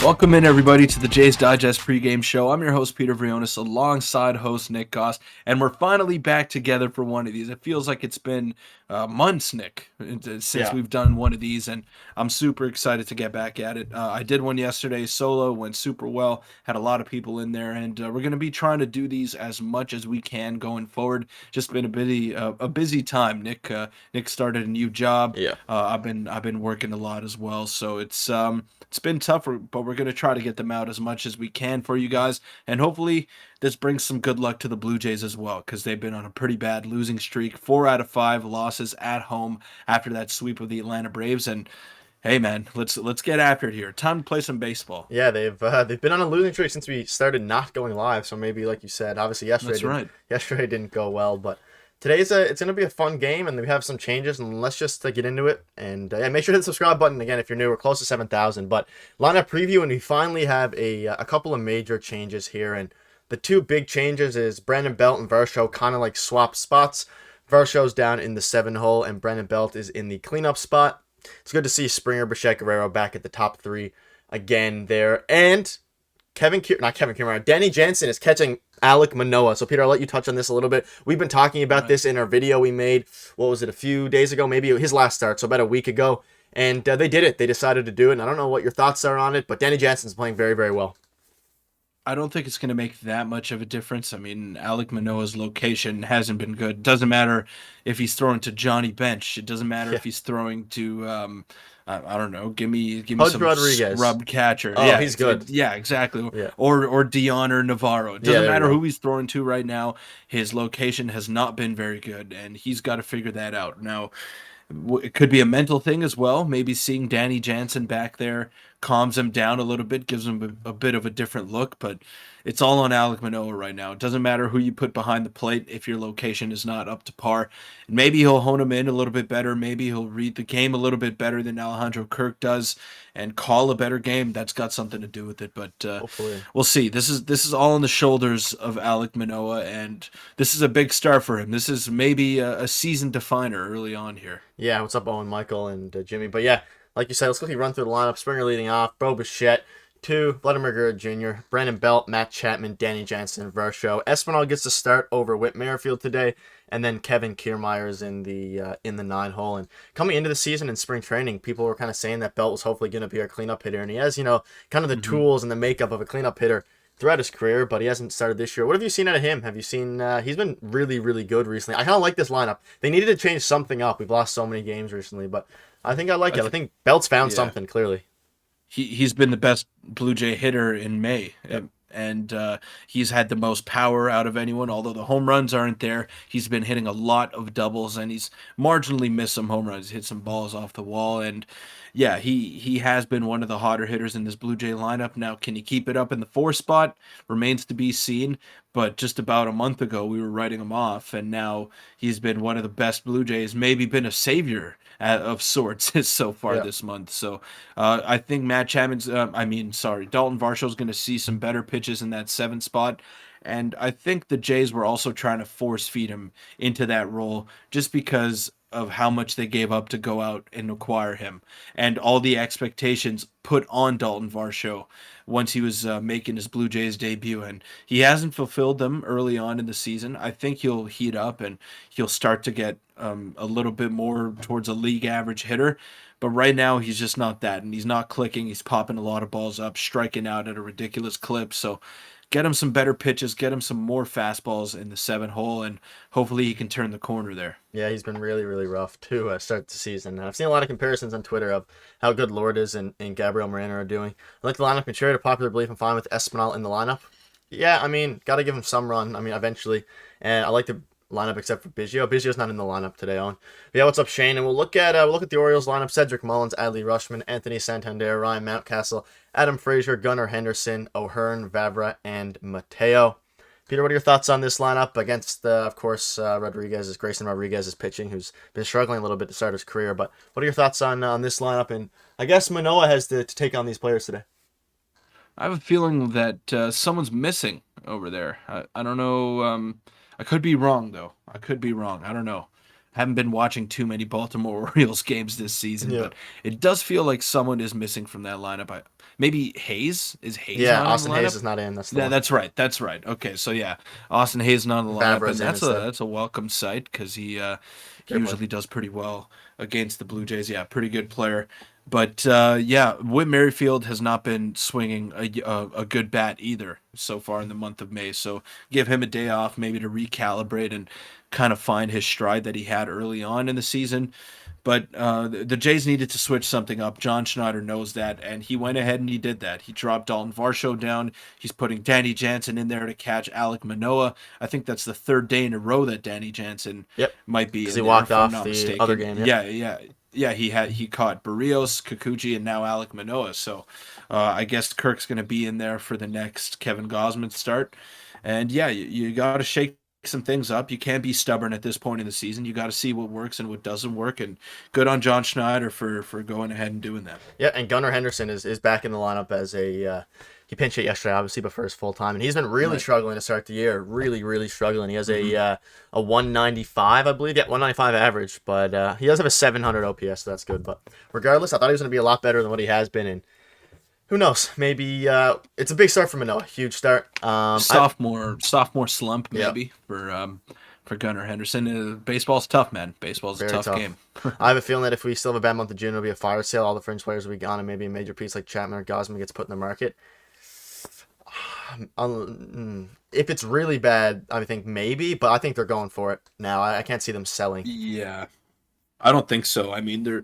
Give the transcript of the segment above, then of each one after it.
Welcome in, everybody, to the Jays Digest pregame show. I'm your host, Peter Vryonis, alongside host Nick Gosse, and we're finally back together for one of these. It feels like it's been months, Nick, since we've done one of these, and I'm super excited to get back at it. I did one yesterday solo, went super well, had a lot of people in there, and we're going to be trying to do these as much as we can going forward. Just been a busy time. Nick started a new job. Yeah. I've been working a lot as well, so it's been tougher, but we're going to try to get them out as much as we can for you guys. And hopefully this brings some good luck to the Blue Jays as well, because they've been on a pretty bad losing streak. 4 out of 5 losses at home after that sweep of the Atlanta Braves. And hey, man, let's get after it here. Time to play some baseball. Yeah, they've been on a losing streak since we started not going live. So maybe, like you said, obviously yesterday didn't go well, but it's gonna be a fun game, and we have some changes. And let's just get into it. And make sure to hit the subscribe button again if you're new. We're close to 7,000. But lineup preview, and we finally have a couple of major changes here. And the two big changes is Brandon Belt and Varsho kind of like swap spots. Varsho's down in the 7 hole, and Brandon Belt is in the cleanup spot. It's good to see Springer, Bichette, Guerrero back at the top 3 again there. And Danny Jansen is catching Alek Manoah. So, Peter, I'll let you touch on this a little bit. We've been talking about this in our video we made, what was it, a few days ago? Maybe his last start, so about a week ago. And they did it. They decided to do it. And I don't know what your thoughts are on it, but Danny Jansen's playing very, very well. I don't think it's going to make that much of a difference. I mean, Alek Manoah's location hasn't been good. Doesn't matter if he's throwing to Johnny Bench. It doesn't matter if he's throwing to I don't know. Give me some Rodriguez. Scrub catcher. Oh, yeah, he's good. Yeah, exactly. Yeah. Or Dion or Navarro. It doesn't matter who who he's throwing to right now. His location has not been very good, and he's got to figure that out. Now, it could be a mental thing as well. Maybe seeing Danny Jansen back there calms him down a little bit, gives him a bit of a different look, but it's all on Alek Manoah right now. It doesn't matter who you put behind the plate if your location is not up to par. And maybe he'll hone him in a little bit better. Maybe he'll read the game a little bit better than Alejandro Kirk does and call a better game. That's got something to do with it, but we'll see. This is all on the shoulders of Alek Manoah, and this is a big start for him. This is maybe a season definer early on here. Yeah, what's up, Owen, Michael, and Jimmy? But yeah, like you said, let's quickly run through the lineup. Springer leading off, Bo Bichette, 2, Vladimir Guerrero Jr., Brandon Belt, Matt Chapman, Danny Jansen, Varsho. Espinal gets the start over Whit Merrifield today, and then Kevin Kiermaier's in the 9 hole. And coming into the season in spring training, people were kind of saying that Belt was hopefully going to be our cleanup hitter, and he has, kind of the tools and the makeup of a cleanup hitter throughout his career, but he hasn't started this year. What have you seen out of him? Have you seen he's been really, really good recently. I kind of like this lineup. They needed to change something up. We've lost so many games recently, but I think I like it. I think Belt's found something, clearly. He's been the best Blue Jay hitter in May. Yep. And he's had the most power out of anyone. Although the home runs aren't there, he's been hitting a lot of doubles, and he's marginally missed some home runs, hit some balls off the wall. And yeah, he has been one of the hotter hitters in this Blue Jay lineup. Now, can he keep it up in the 4 spot? Remains to be seen. But just about a month ago, we were writing him off, and now he's been one of the best Blue Jays, maybe been a savior of sorts so far this month. So I think Dalton Varshow's going to see some better pitches in that 7 spot. And I think the Jays were also trying to force feed him into that role just because of how much they gave up to go out and acquire him and all the expectations put on Dalton Varsho once he was making his Blue Jays debut, and he hasn't fulfilled them early on in the season. I think he'll heat up and he'll start to get a little bit more towards a league average hitter, but right now he's just not that, and he's not clicking. He's popping a lot of balls up, striking out at a ridiculous clip. So get him some better pitches, get him some more fastballs in the 7 hole, and hopefully he can turn the corner there. Yeah, he's been really, really rough to start the season. I've seen a lot of comparisons on Twitter of how good Lourdes and Gabriel Moreno are doing. I like the lineup maturity. Popular belief I'm fine with Espinal in the lineup. Yeah, I mean, got to give him some run. I mean, eventually. And I like the lineup except for Biggio. Biggio's not in the lineup today, Owen. But yeah, what's up, Shane? And we'll look at the Orioles lineup. Cedric Mullins, Adley Rushman, Anthony Santander, Ryan Mountcastle, Adam Frazier, Gunnar Henderson, O'Hearn, Vavra, and Mateo. Peter, what are your thoughts on this lineup against, of course, Grayson Rodriguez is pitching, who's been struggling a little bit to start his career. But what are your thoughts on this lineup? And I guess Manoah has to take on these players today. I have a feeling that someone's missing over there. I don't know. I could be wrong, though. I could be wrong. I don't know. Haven't been watching too many Baltimore Orioles games this season, Yeah. but it does feel like someone is missing from that lineup. Maybe Hayes? Is Hayes Yeah, not in the Austin Hayes lineup? is not in. That's the Yeah, one. that's right. That's right. Okay, so yeah, Austin Hayes not in the lineup, Favreau's and in instead. that's a welcome sight because he Great player. usually does pretty well against the Blue Jays. Yeah, pretty good player. But yeah, Whit Merrifield has not been swinging a good bat either so far in the month of May. So give him a day off, maybe to recalibrate and kind of find his stride that he had early on in the season. But the Jays needed to switch something up. John Schneider knows that, and he went ahead and he did that. He dropped Dalton Varsho down. He's putting Danny Jansen in there to catch Alek Manoah. I think that's the third day in a row that Danny Jansen Yep. might be Because in he there, walked if I'm off not the other mistaken. game. Yep. Yeah. He caught Barrios, Kikuchi, and now Alek Manoah. So I guess Kirk's going to be in there for the next Kevin Gausman start. And yeah, you got to shake some things up. You can't be stubborn at this point in the season. You got to see what works and what doesn't work. And good on John Schneider for going ahead and doing that. Yeah, and Gunnar Henderson is back in the lineup as a he pinch hit yesterday, obviously, but for his full time, and he's been really struggling to start the year. Really struggling. He has a 195, I believe. Yeah, 195 average, but he does have a 700 OPS, so that's good. But regardless, I thought he was going to be a lot better than what he has been, and who knows? Maybe it's a big start for Manoah. Huge start. Sophomore slump maybe for Gunnar Henderson. Baseball's tough, man. Baseball's a tough game. I have a feeling that if we still have a bad month of June, it'll be a fire sale. All the fringe players will be gone, and maybe a major piece like Chapman or Gosman gets put in the market. If it's really bad, I think maybe, but I think they're going for it now. I can't see them selling. Yeah, I don't think so. I mean, they're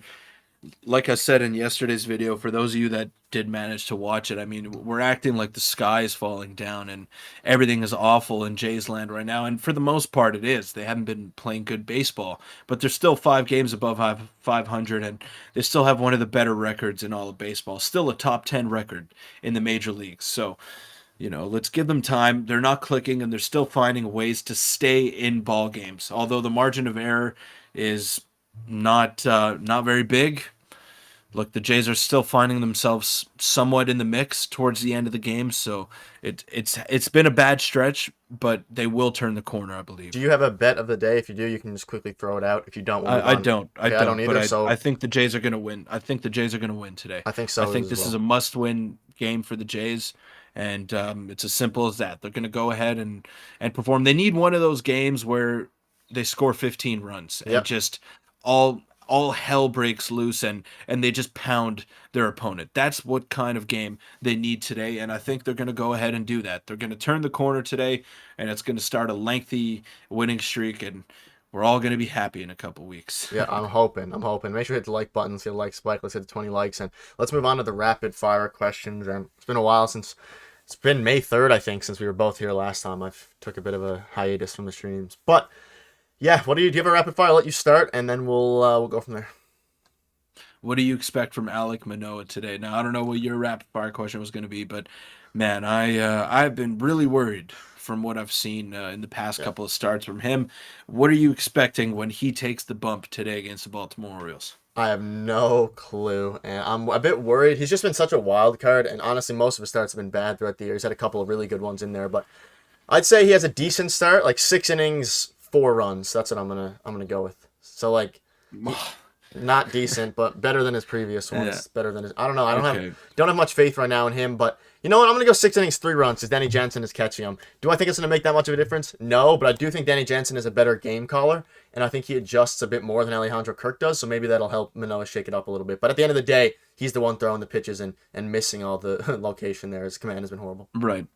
like I said in yesterday's video, for those of you that did manage to watch it, I mean, we're acting like the sky is falling down and everything is awful in Jays land right now. And for the most part, it is. They haven't been playing good baseball, but they're still 5 games above 500, and they still have one of the better records in all of baseball. Still a top 10 record in the major leagues. So, let's give them time. They're not clicking, and they're still finding ways to stay in ball games. Although the margin of error is not very big. Look, the Jays are still finding themselves somewhat in the mix towards the end of the game, so it's been a bad stretch, but they will turn the corner, I believe. Do you have a bet of the day? If you do, you can just quickly throw it out. If you don't, I don't. I don't either. But I think the Jays are going to win. I think the Jays are going to win today. I think so. I think this is a must-win game for the Jays, and it's as simple as that. They're going to go ahead and perform. They need one of those games where they score 15 runs and just all hell breaks loose and they just pound their opponent. That's what kind of game they need today, and I think they're going to go ahead and do that. They're going to turn the corner today, and it's going to start a lengthy winning streak, and we're all going to be happy in a couple weeks. Yeah, I'm hoping. Make sure you hit the like button, see the like spike. Let's hit the 20 likes, and let's move on to the rapid fire questions. And it's been a while since it's been May 3rd, I think, since we were both here last time. I've took a bit of a hiatus from the streams, but yeah, do you have a rapid fire? I'll let you start, and then we'll go from there. What do you expect from Alek Manoah today? Now, I don't know what your rapid fire question was going to be, but man, I've been really worried from what I've seen in the past couple of starts from him. What are you expecting when he takes the bump today against the Baltimore Orioles? I have no clue, and I'm a bit worried. He's just been such a wild card, and honestly, most of his starts have been bad throughout the year. He's had a couple of really good ones in there, but I'd say he has a decent start, like 6 innings, 4 runs. That's what I'm gonna go with. So like, not decent, but better than his previous ones. Yeah. Better than his. I don't know. I don't have much faith right now in him, but you know what? I'm gonna go 6 innings, 3 runs because Danny Jansen is catching him. Do I think it's gonna make that much of a difference? No, but I do think Danny Jansen is a better game caller, and I think he adjusts a bit more than Alejandro Kirk does. So maybe that'll help Manoah shake it up a little bit. But at the end of the day, he's the one throwing the pitches and missing all the location there. His command has been horrible. Right.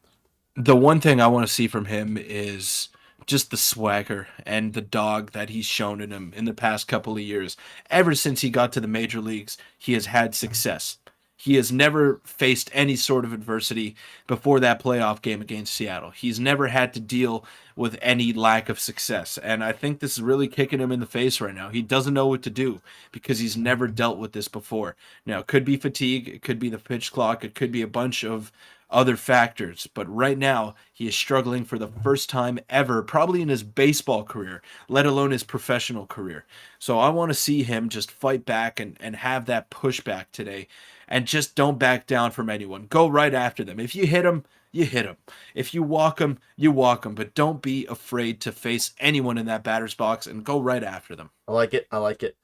The one thing I want to see from him is just the swagger and the dog that he's shown in him in the past couple of years. Ever since he got to the major leagues, he has had success. He has never faced any sort of adversity before that playoff game against Seattle. He's never had to deal with any lack of success. And I think this is really kicking him in the face right now. He doesn't know what to do because he's never dealt with this before. Now, it could be fatigue. It could be the pitch clock. It could be a bunch of other factors. But right now, he is struggling for the first time ever, probably in his baseball career, let alone his professional career. So I want to see him just fight back and have that pushback today. And just don't back down from anyone. Go right after them. If you hit them, you hit him. If you walk him, you walk him. But don't be afraid to face anyone in that batter's box and go right after them. I like it. I like it.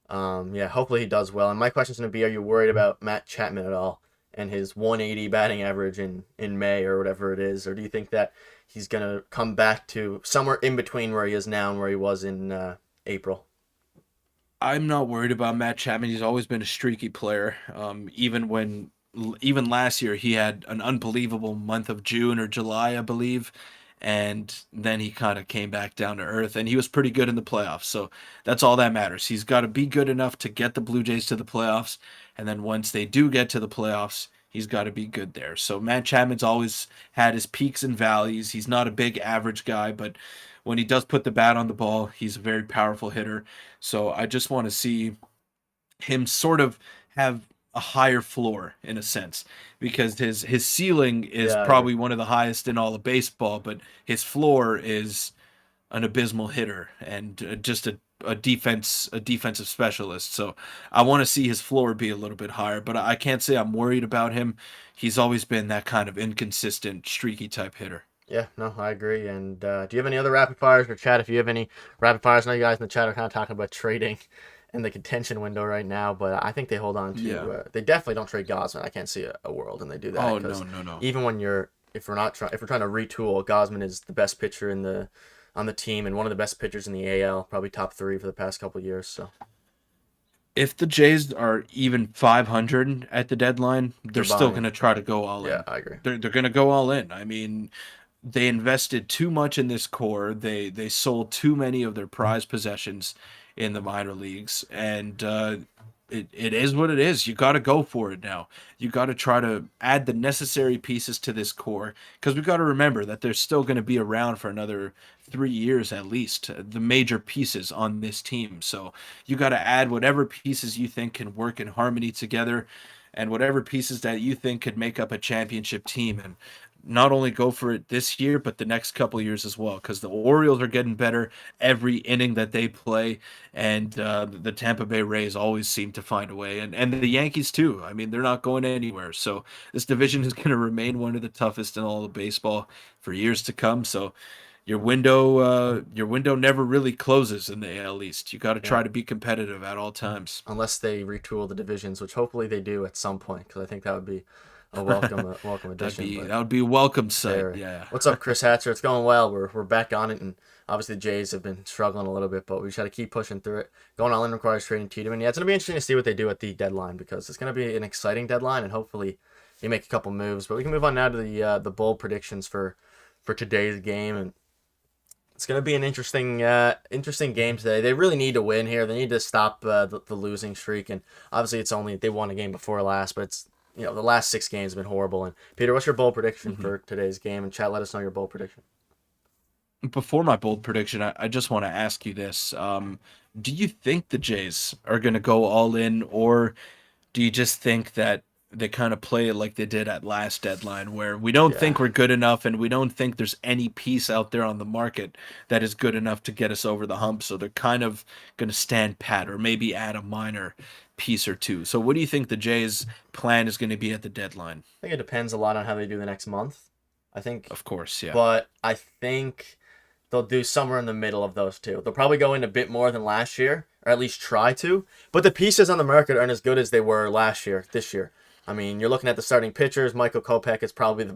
Yeah, hopefully he does well. And my question's going to be, are you worried about Matt Chapman at all and his 180 batting average in May or whatever it is? Or do you think that he's going to come back to somewhere in between where he is now and where he was in April? I'm not worried about Matt Chapman. He's always been a streaky player. Even last year, he had an unbelievable month of June or July, I believe, and then he kind of came back down to earth, and he was pretty good in the playoffs. So that's all that matters. He's got to be good enough to get the Blue Jays to the playoffs, and then once they do get to the playoffs, he's got to be good there. So Matt Chapman's always had his peaks and valleys. He's not a big average guy, but when he does put the bat on the ball, he's a very powerful hitter. So I just want to see him sort of have a higher floor in a sense, because his ceiling is Yeah, I agree. probably one of the highest in all of baseball, but his floor is an abysmal hitter and just a defensive specialist. So I want to see his floor be a little bit higher, but I can't say I'm worried about him. He's always been that kind of inconsistent, streaky type hitter. Yeah, no, I agree. And do you have any other rapid fires or chat? If you have any rapid fires, I know you guys in the chat are kind of talking about trading in the contention window right now, but I think they hold on Yeah. to. They definitely don't trade Gosman. I can't see a world, and they do that Oh, because no, no, no. even when you're if we're trying to retool, Gosman is the best pitcher in the on the team and one of the best pitchers in the AL, probably top three for the past couple of years. So If the Jays are even 500 at the deadline, they're they're still buying going it. to try to go all Yeah, in. I agree. They're going to go all in. I mean, they invested too much in this core. They sold too many of their prized possessions in the minor leagues, and it is what it is. You got to go for it now. You got to try to add the necessary pieces to this core, because we got to remember that they're still going to be around for another 3 years at least. The major pieces on this team, so you got to add whatever pieces you think can work in harmony together, and whatever pieces that you think could make up a championship team, and not only go for it this year, but the next couple years as well. Because the Orioles are getting better every inning that they play, and the Tampa Bay Rays always seem to find a way, and the Yankees too. I mean, they're not going anywhere. So this division is going to remain one of the toughest in all of baseball for years to come. So your window never really closes in the AL East. You got to Yeah, try to be competitive at all times. unless they retool the divisions, which hopefully they do at some point, because I think that would be a welcome addition. But That would be a welcome sight. there. Yeah. What's up, Chris Hatcher? It's going well. We're back on it, and obviously the Jays have been struggling a little bit, but we just got to keep pushing through it. Going all in requires trading Tiedemann. Yeah, it's gonna be interesting to see what they do at the deadline because it's gonna be an exciting deadline, and hopefully they make a couple moves. But we can move on now to the bold predictions for today's game, and it's gonna be an interesting game today. They really need to win here. They need to stop the losing streak, and obviously it's only they won a game before last, but it's the last 6 games have been horrible. And Peter, what's your bold prediction for today's game? And chat, let us know your bold prediction. Before my bold prediction, I just want to ask you this. Do you think the Jays are going to go all in, or do you just think that they kind of play it like they did at last deadline, where we don't Yeah, think we're good enough and we don't think there's any piece out there on the market that is good enough to get us over the hump? So they're kind of going to stand pat or maybe add a minor piece or two. So what do you think the Jays' plan is going to be at the deadline? I think it depends a lot on how they do the next month. I think, Of course, yeah. but I think they'll do somewhere in the middle of those two. They'll probably go in a bit more than last year, or at least try to. But the pieces on the market aren't as good as they were last year, this year. I mean, you're looking at the starting pitchers. Michael Kopech is probably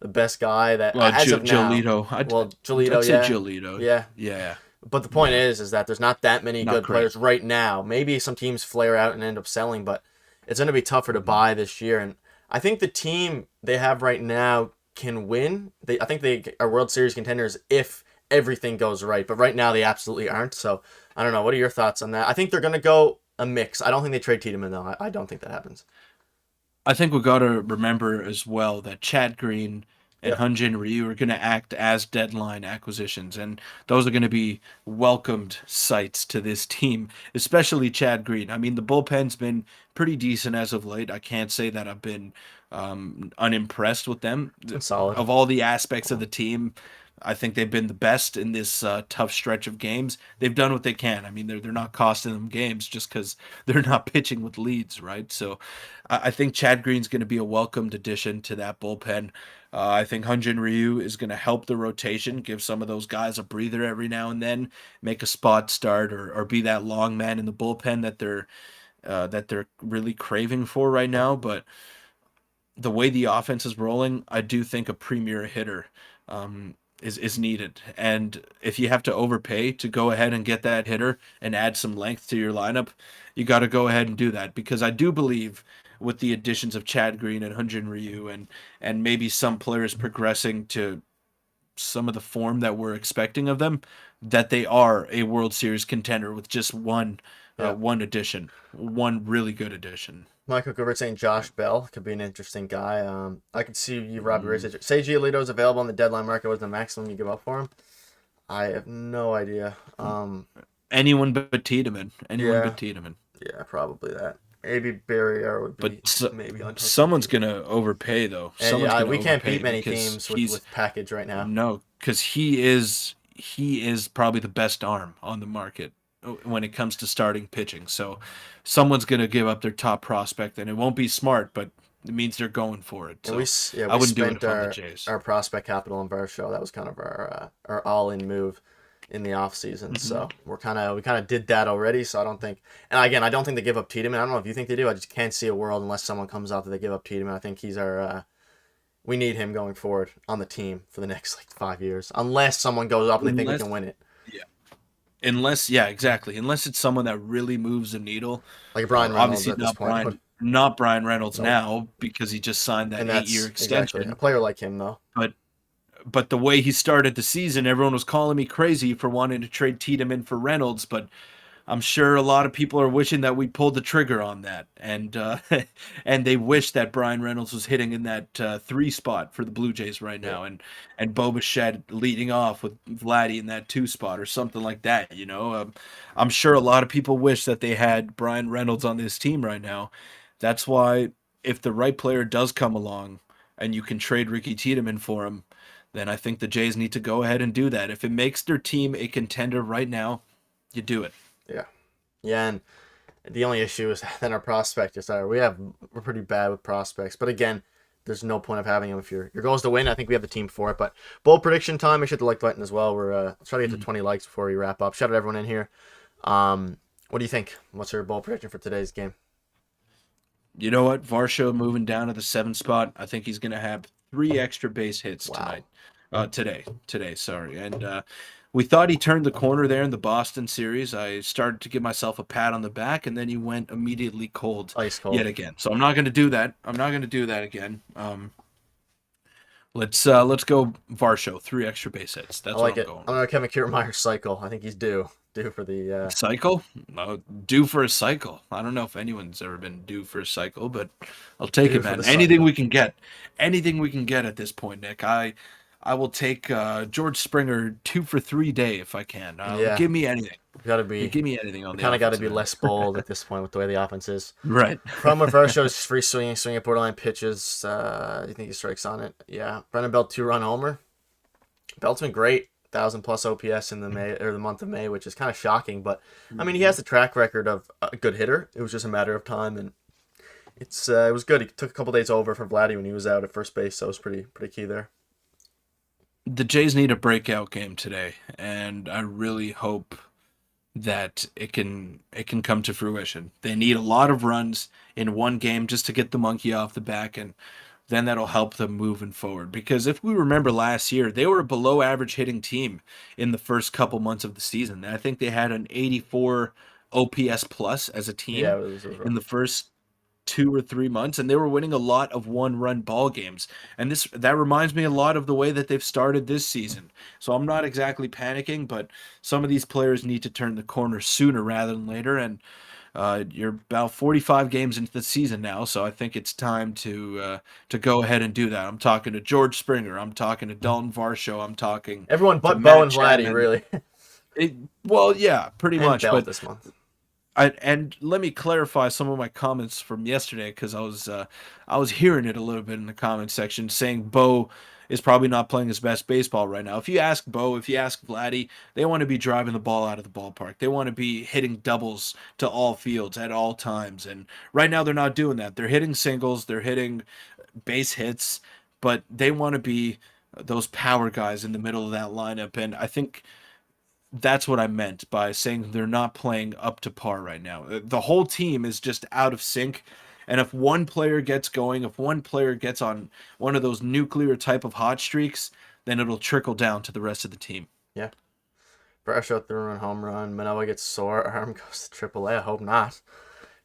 the best guy that, Well, as of now. Giolito. Well, I'd Giolito, say yeah. Giolito. Yeah. Yeah, But the point yeah. is that there's not that many Not good great. players right now. Maybe some teams flare out and end up selling, but it's going to be tougher to Mhm. buy this year. And I think the team they have right now can win. I think they are World Series contenders if everything goes right. But right now they absolutely aren't. So I don't know. What are your thoughts on that? I think they're going to go a mix. I don't think they trade Tiedemann though. I don't think that happens. I think we got to remember as well that Chad Green and Yeah, Hyunjin Ryu are going to act as deadline acquisitions, and those are going to be welcomed sights to this team, especially Chad Green. I mean, the bullpen's been pretty decent as of late. I can't say that I've been unimpressed with them. it's solid. Of all the aspects of the team, I think they've been the best in this tough stretch of games. They've done what they can. I mean, they're not costing them games just because they're not pitching with leads, right? So I think Chad Green's going to be a welcomed addition to that bullpen. I think Hyun-Jin Ryu is going to help the rotation, give some of those guys a breather every now and then, make a spot start, or be that long man in the bullpen that they're really craving for right now. But the way the offense is rolling, I do think a premier hitter is needed. And if you have to overpay to go ahead and get that hitter and add some length to your lineup, you got to go ahead and do that, because I do believe with the additions of Chad Green and Hyun-Jin Ryu and maybe some players progressing to some of the form that we're expecting of them, that they are a World Series contender with just one addition, one really good addition. Michael Gilbert saying Josh Bell could be an interesting guy. I could see you, Robbie Ray. Say Giolito is available on the deadline market. What's the maximum you give up for him? I have no idea. Anyone but Tiedemann. But Tiedemann. Yeah, probably that. Maybe Barrier would be maybe untouchable. Someone's going to overpay, though. And we can't beat many teams with package right now. No, because he is probably the best arm on the market when it comes to starting pitching. So someone's going to give up their top prospect, and it won't be smart, but it means they're going for it. So I wouldn't do it if I'm the Jays. Our prospect capital in Varsho. That was kind of our all-in move in the offseason. Mm-hmm. So we kind of did that already. So I don't think, and again, I don't think they give up Tiedemann. I don't know if you think they do. I just can't see a world unless someone comes out that they give up Tiedemann. I think he's our we need him going forward on the team for the next 5 years, unless someone goes up and they think we can win it. Yeah. Exactly. Unless it's someone that really moves the needle. Like Brian Reynolds at this point. Not Brian Reynolds now, because he just signed that 8-year extension. Exactly. A player like him, though. But the way he started the season, everyone was calling me crazy for wanting to trade Tiedemann for Reynolds, but I'm sure a lot of people are wishing that we pulled the trigger on that, and and they wish that Brian Reynolds was hitting in that 3 spot for the Blue Jays right now, and Bo Bichette leading off with Vladdy in that 2 spot or something like that. I'm sure a lot of people wish that they had Brian Reynolds on this team right now. That's why if the right player does come along and you can trade Ricky Tiedemann for him, then I think the Jays need to go ahead and do that. If it makes their team a contender right now, you do it. Yeah, and the only issue is then our prospects are we're pretty bad with prospects. But again, there's no point of having them if your goal is to win. I think we have the team for it. But bold prediction time. Make sure to like button as well. Let's try to get to 20 likes before we wrap up. Shout out everyone in here. What do you think? What's your bold prediction for today's game? You know what? Varsho moving down to the 7 spot. I think he's going to have 3 extra base hits tonight. Today, sorry. And we thought he turned the corner there in the Boston series. I started to give myself a pat on the back, and then he went immediately cold, ice cold yet again. So I'm not going to do that. again. Let's go Varsho, 3 extra base hits. That's what I'm going. I'm going to Kevin Kiermaier cycle. I think he's due for the cycle. Due for a cycle. I don't know if anyone's ever been due for a cycle, but I'll take it, man. Anything we can get at this point, Nick. I will take George Springer 2 for 3 day if I can. Give me anything. Give me anything on the kind of got to be less bold at this point with the way the offense is. Right. Problem with Varsho is free swinging at borderline pitches. You think he strikes on it? Yeah. Brennan Belt 2-run homer. Belt's been great. 1,000+ OPS in the month of May, which is kind of shocking. But I mean, he has the track record of a good hitter. It was just a matter of time, and it was good. He took a couple days over for Vladdy when he was out at first base, so it was pretty key there. The Jays need a breakout game today, and I really hope that it can come to fruition. They need a lot of runs in one game just to get the monkey off the back, and then that'll help them moving forward. Because if we remember last year, they were a below average hitting team in the first couple months of the season. I think they had an 84 OPS plus as a team in the first 2 or 3 months, and they were winning a lot of 1-run ball games. And that reminds me a lot of the way that they've started this season. So I'm not exactly panicking, but some of these players need to turn the corner sooner rather than later. And you're about 45 games into the season now, so I think it's time to go ahead and do that. I'm talking to George Springer. I'm talking to Dalton Varsho. I'm talking everyone but Bo and Vladdy, really. Pretty much. But this month. And let me clarify some of my comments from yesterday because I was hearing it a little bit in the comment section saying Bo is probably not playing his best baseball right now. If you ask Bo, if you ask Vladdy, they want to be driving the ball out of the ballpark. They want to be hitting doubles to all fields at all times. And right now they're not doing that. They're hitting singles, they're hitting base hits, but they want to be those power guys in the middle of that lineup. And I think that's what I meant by saying they're not playing up to par right now. The whole team is just out of sync. And if one player gets going, if one player gets on one of those nuclear type of hot streaks, then it'll trickle down to the rest of the team. Yeah. Brashout threw a home run. Manoah gets sore arm, goes to AAA. I hope not.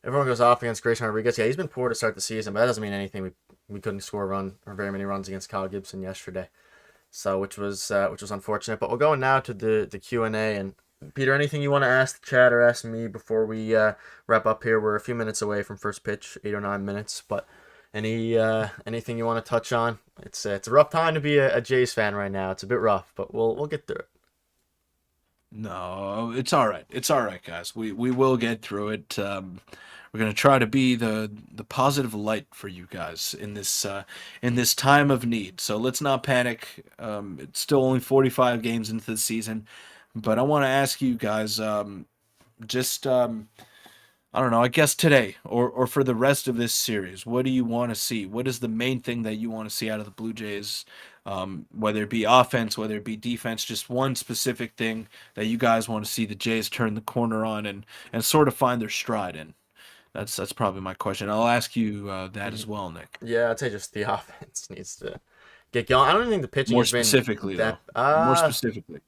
Everyone goes off against Grayson Rodriguez. Yeah, he's been poor to start the season, but that doesn't mean anything. We couldn't score a run or very many runs against Kyle Gibson yesterday, so which was unfortunate. But we'll go now to the Q&A. And Peter, anything you want to ask the chat or ask me before we wrap up here? We're a few minutes away from first pitch, 8 or 9 minutes. But anything you want to touch on? It's a rough time to be a Jays fan right now. It's a bit rough, but we'll get through it. No, it's all right. It's all right, guys. We will get through it. We're gonna try to be the positive light for you guys in this time of need. So let's not panic. It's still only 45 games into the season, but I want to ask you guys just I don't know, I guess today or for the rest of this series, what do you want to see? What is the main thing that you want to see out of the Blue Jays? Whether it be offense, whether it be defense, just one specific thing that you guys want to see the Jays turn the corner on and sort of find their stride in. That's probably my question. I'll ask you that as well, Nick. Yeah, I'd say just the offense needs to get going. I don't think the pitching More has been specifically, that. though. More specifically.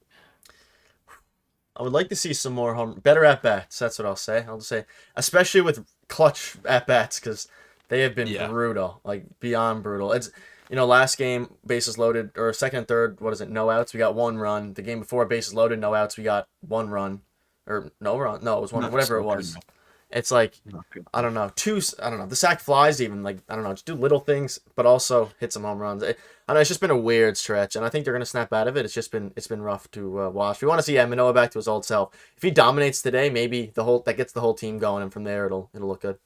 I would like to see some more better at bats. That's what I'll say. I'll just say, especially with clutch at bats, because they have been Yeah. brutal, like beyond brutal. It's last game bases loaded or second and third. What is it? No outs. We got 1 run. The game before bases loaded, no outs. We got 1 run, or no run. No, it was one. Not Whatever so it was. good. It's like Not good. I don't know. I don't know. The sack flies even like I don't know. Just do little things, but also hit some home runs. I don't know. It's just been a weird stretch, and I think they're gonna snap out of it. It's been rough to watch. We want to see Manoah back to his old self. If he dominates today, maybe that gets the whole team going, and from there it'll look good.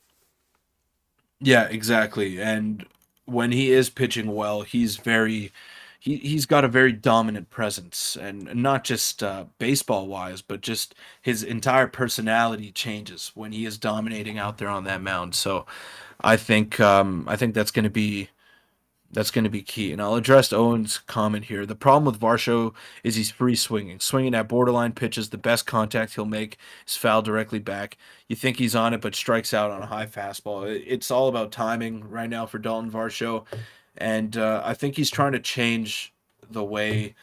Yeah, exactly. And when he is pitching well, he's got a very dominant presence, and not just baseball wise, but just his entire personality changes when he is dominating out there on that mound. So I think that's going to be key. And I'll address Owen's comment here. The problem with Varsho is he's free swinging. Swinging at borderline pitches, the best contact he'll make is foul directly back. You think he's on it, but strikes out on a high fastball. It's all about timing right now for Dalton Varsho. And I think he's trying to change the way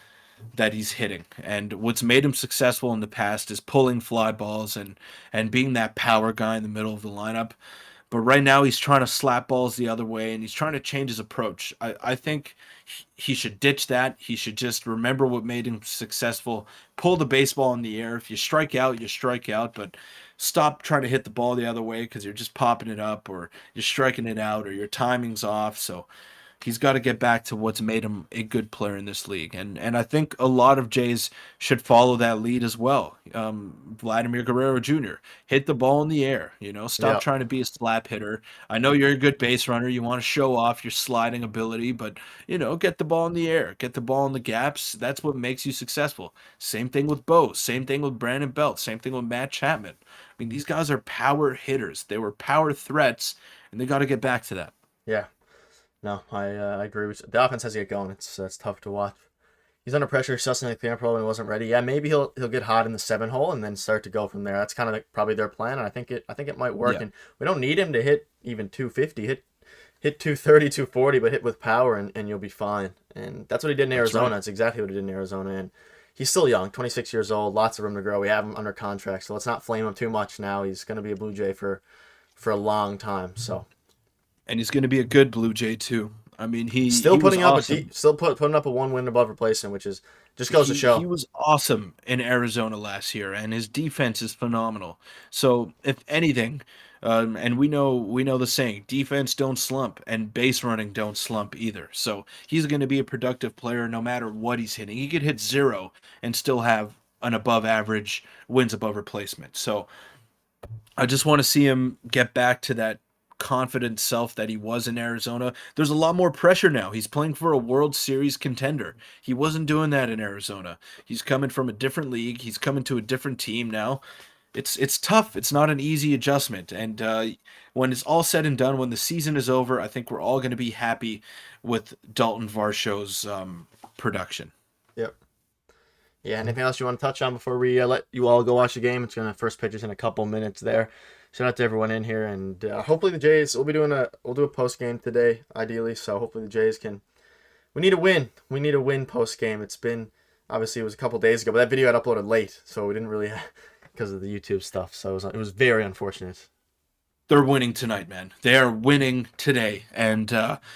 that he's hitting. And what's made him successful in the past is pulling fly balls and being that power guy in the middle of the lineup. But right now he's trying to slap balls the other way and he's trying to change his approach. I think he should ditch that. He should just remember what made him successful. Pull the baseball in the air. If you strike out, you strike out, but stop trying to hit the ball the other way because you're just popping it up or you're striking it out or your timing's off. So he's got to get back to what's made him a good player in this league, and I think a lot of Jays should follow that lead as well. Vladimir Guerrero Jr. hit the ball in the air. Stop Yeah, trying to be a slap hitter. I know you're a good base runner. You want to show off your sliding ability, but get the ball in the air, get the ball in the gaps. That's what makes you successful. Same thing with Bo. Same thing with Brandon Belt. Same thing with Matt Chapman. I mean, these guys are power hitters. They were power threats, and they got to get back to that. yeah. No, I agree with you. The offense has to get going. It's tough to watch. He's under pressure. Sussing the cleanup role and wasn't ready. Yeah, maybe he'll get hot in the 7 hole and then start to go from there. That's kind of probably their plan, and I think it might work. Yeah, And we don't need him to hit even 250. Hit 230, 240, but hit with power, and you'll be fine. And that's what he did in that's Arizona. right. That's exactly what he did in Arizona. And he's still young, 26 years old, lots of room to grow. We have him under contract, so let's not flame him too much now. He's going to be a Blue Jay for a long time. So And he's going to be a good Blue Jay too. I mean, still he was putting up awesome. putting up a 1 win above replacement, which is just goes to He show. was awesome in Arizona last year, and his defense is phenomenal. So, if anything, and we know the saying, defense don't slump, and base running don't slump either. So he's going to be a productive player no matter what he's hitting. He could hit zero and still have an above average wins above replacement. So I just want to see him get back to that confident self that he was in Arizona. There's a lot more pressure now. He's playing for a World Series contender. He wasn't doing that in Arizona. He's coming from a different league. He's coming to a different team now. It's tough. It's not an easy adjustment. And when it's all said and done, when the season is over, I think we're all going to be happy with Dalton Varshaw's production. Yep. Yeah, anything else you want to touch on before we let you all go watch the game? It's gonna first pitch is in a couple minutes there. Shout out to everyone in here, and hopefully the Jays. We'll do a post game today, ideally. So hopefully the Jays can. We need a win. We need a win post game. It's been obviously it was a couple days ago, but that video got uploaded late, so we didn't really because of the YouTube stuff. So it was very unfortunate. They're winning tonight, man. They are winning today, and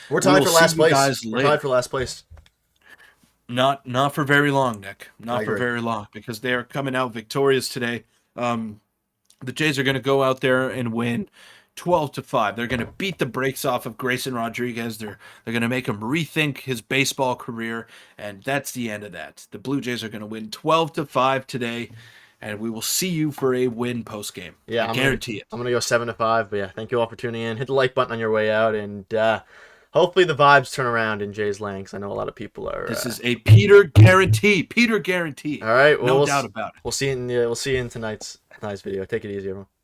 we're tied for last place. We're tied for last place. Not for very long, Nick. Not for very long, because they are coming out victorious today. The Jays are going to go out there and win 12-5. They're going to beat the brakes off of Grayson Rodriguez. They're going to make him rethink his baseball career, and that's the end of that. The Blue Jays are going to win 12-5 today, and we will see you for a win post game. Yeah, I guarantee it. I'm going to go 7-5, but yeah, thank you all for tuning in. Hit the like button on your way out, and hopefully the vibes turn around in Jay's Land, because I know a lot of people are. This is a Peter guarantee. Peter guarantee. All right, well, no doubt about it. We'll see you in tonight's video. Take it easy, everyone.